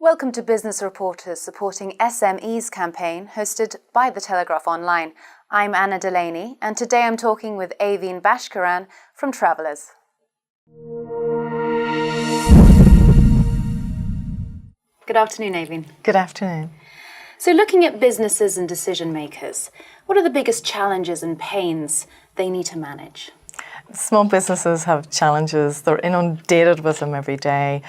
Welcome to Business Reporters supporting SMEs campaign hosted by the Telegraph Online. I'm Anna Delaney and today I'm talking with Aveen Bashkaran from Travellers. Good afternoon, Aveen. Good afternoon. So looking at businesses and decision makers, what are the biggest challenges and pains they need to manage? Small businesses have challenges. They're inundated with them every day.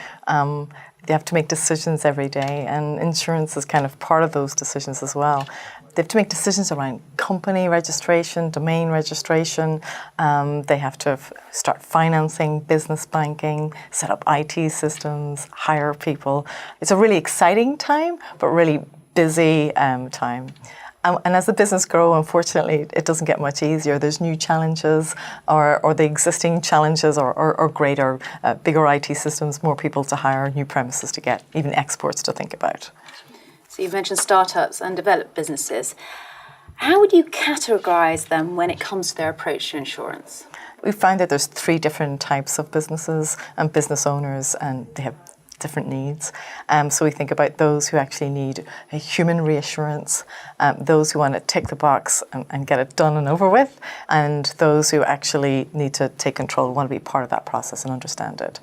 They have to make decisions every day, and insurance is kind of part of those decisions as well. They have to make decisions around company registration, domain registration. They have to start financing, business banking, set up IT systems, hire people. It's a really exciting time, but really busy time. And as the business grows, unfortunately, it doesn't get much easier. There's new challenges, or the existing challenges are greater, bigger IT systems, more people to hire, new premises to get, even exports to think about. So you've mentioned startups and developed businesses. How would you categorise them when it comes to their approach to insurance? We find that there's three different types of businesses and business owners, and they have different needs. So we think about those who actually need a human reassurance, those who want to tick the box and get it done and over with, and those who actually need to take control, want to be part of that process and understand it.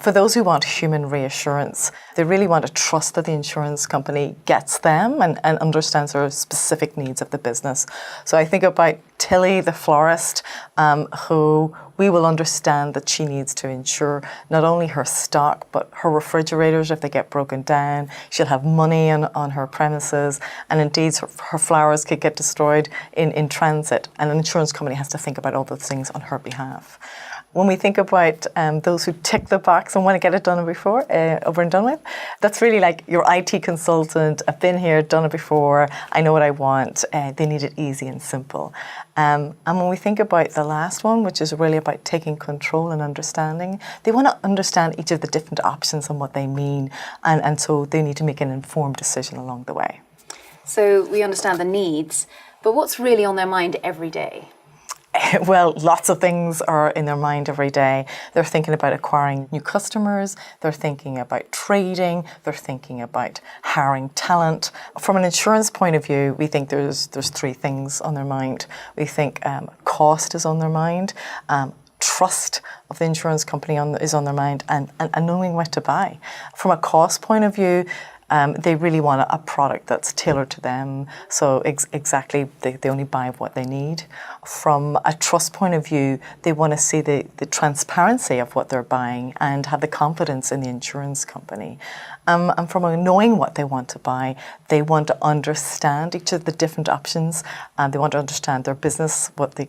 For those who want human reassurance, they really want to trust that the insurance company gets them and understands their specific needs of the business. So I think about Tilly, the florist, who we will understand that she needs to insure not only her stock, but her refrigerators if they get broken down. She'll have money on her premises, and indeed her flowers could get destroyed in transit, and an insurance company has to think about all those things on her behalf. When we think about those who tick the box and want to get it done before, over and done with, that's really like your IT consultant. I've been here, done it before, I know what I want. They need it easy and simple. And when we think about the last one, which is really about taking control and understanding, they want to understand each of the different options and what they mean. And so they need to make an informed decision along the way. So we understand the needs, but what's really on their mind every day? Well, lots of things are in their mind every day. They're thinking about acquiring new customers, they're thinking about trading, they're thinking about hiring talent. From an insurance point of view, we think there's three things on their mind. We think cost is on their mind, trust of the insurance company is on their mind, and knowing what to buy. From a cost point of view, they really want a product that's tailored to them. So exactly, they only buy what they need. From a trust point of view, they want to see the transparency of what they're buying and have the confidence in the insurance company. And from a knowing what they want to buy, they want to understand each of the different options. They want to understand their business, what the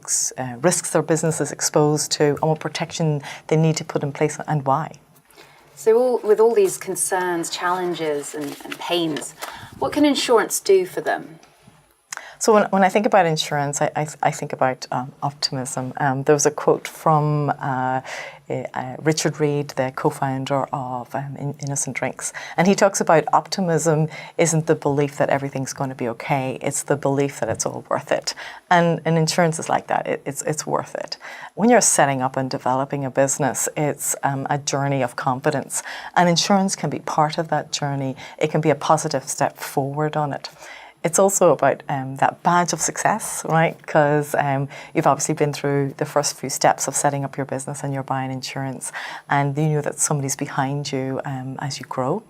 risks their business is exposed to, and what protection they need to put in place and why. So with all these concerns, challenges and pains, what can insurance do for them? So when I think about insurance, I think about optimism. There was a quote from Richard Reed, the co-founder of Innocent Drinks, and he talks about optimism isn't the belief that everything's going to be okay, it's the belief that it's all worth it. And insurance is like that, it's worth it. When you're setting up and developing a business, it's a journey of confidence, and insurance can be part of that journey. It can be a positive step forward on it. It's also about that badge of success, right? Because you've obviously been through the first few steps of setting up your business and you're buying insurance, and you know that somebody's behind you as you grow.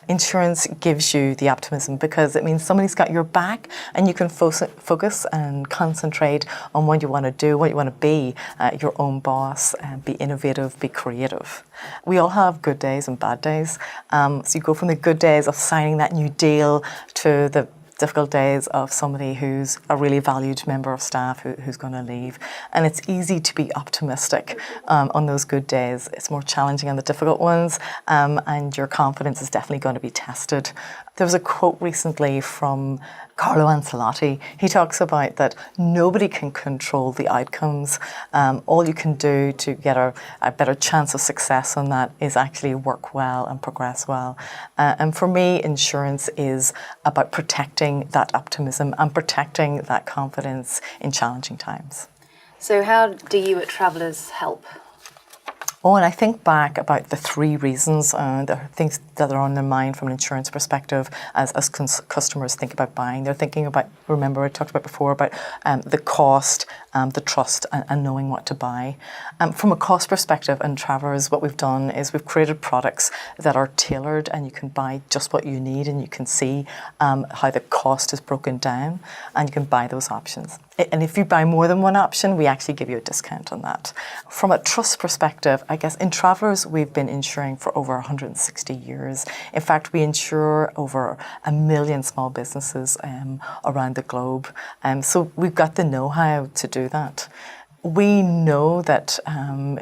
Insurance gives you the optimism because it means somebody's got your back, and you can focus and concentrate on what you want to do, what you want to be, your own boss, be innovative, be creative. We all have good days and bad days. So you go from the good days of signing that new deal to the difficult days of somebody who's a really valued member of staff who's going to leave. And it's easy to be optimistic on those good days. It's more challenging on the difficult ones, and your confidence is definitely going to be tested. There was a quote recently from Carlo Ancelotti. He talks about that nobody can control the outcomes. All you can do to get a better chance of success on that is actually work well and progress well. And for me, insurance is about protecting that optimism and protecting that confidence in challenging times. So how do you at Travellers help? Oh, and I think back about the three reasons, the things that are on their mind from an insurance perspective as customers think about buying. They're thinking about, remember I talked about before, about the cost, the trust, and knowing what to buy. From a cost perspective and Travellers, what we've done is we've created products that are tailored and you can buy just what you need and you can see how the cost is broken down and you can buy those options. And if you buy more than one option, we actually give you a discount on that. From a trust perspective, I guess in Travellers, we've been insuring for over 160 years. In fact, we insure over 1 million small businesses around the globe. So we've got the know-how to do that. We know that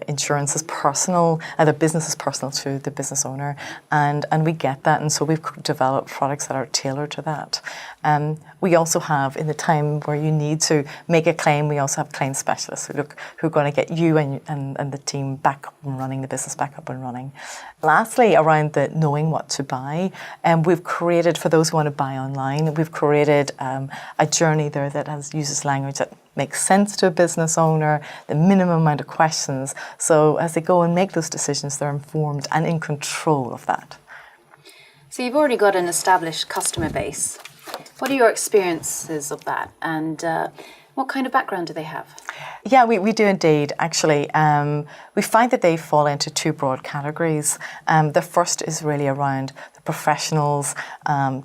insurance is personal, the business is personal to the business owner, and we get that, and so we've developed products that are tailored to that. We also have, in the time where you need to make a claim, we also have claim specialists who are going to get you and the team back up and running, the business back up and running. Lastly, around the knowing what to buy, we've created, for those who want to buy online, we've created a journey there that uses language that makes sense to a business owner, the minimum amount of questions. So as they go and make those decisions, they're informed and in control of that. So you've already got an established customer base. What are your experiences of that, and what kind of background do they have? Yeah, we do indeed, actually. We find that they fall into two broad categories. The first is really around the professionals,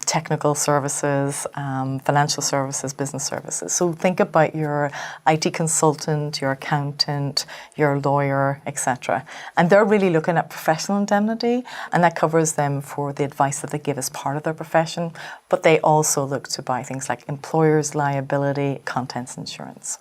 technical services, financial services, business services. So think about your IT consultant, your accountant, your lawyer, etc. And they're really looking at professional indemnity, and that covers them for the advice that they give as part of their profession, but they also look to buy things like employers' liability, contents insurance.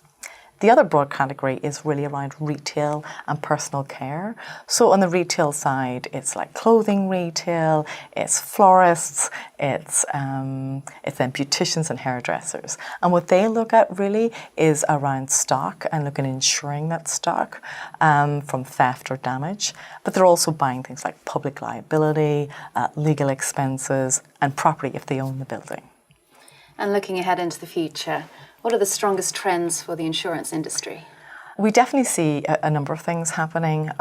The other broad category is really around retail and personal care. So on the retail side, it's like clothing retail, it's florists, it's then beauticians and hairdressers. And what they look at really is around stock and looking at insuring that stock from theft or damage. But they're also buying things like public liability, legal expenses, and property if they own the building. And looking ahead into the future, what are the strongest trends for the insurance industry? We definitely see a number of things happening.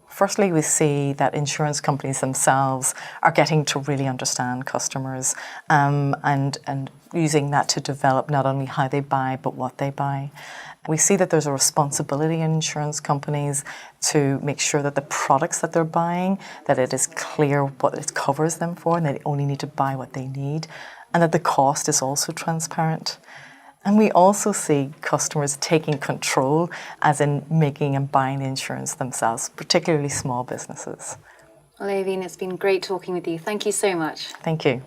Firstly, we see that insurance companies themselves are getting to really understand customers and using that to develop not only how they buy, but what they buy. We see that there's a responsibility in insurance companies to make sure that the products that they're buying, that it is clear what it covers them for, and they only need to buy what they need, and that the cost is also transparent. And we also see customers taking control, as in making and buying the insurance themselves, particularly small businesses. Well, Aidheen, it's been great talking with you. Thank you so much. Thank you.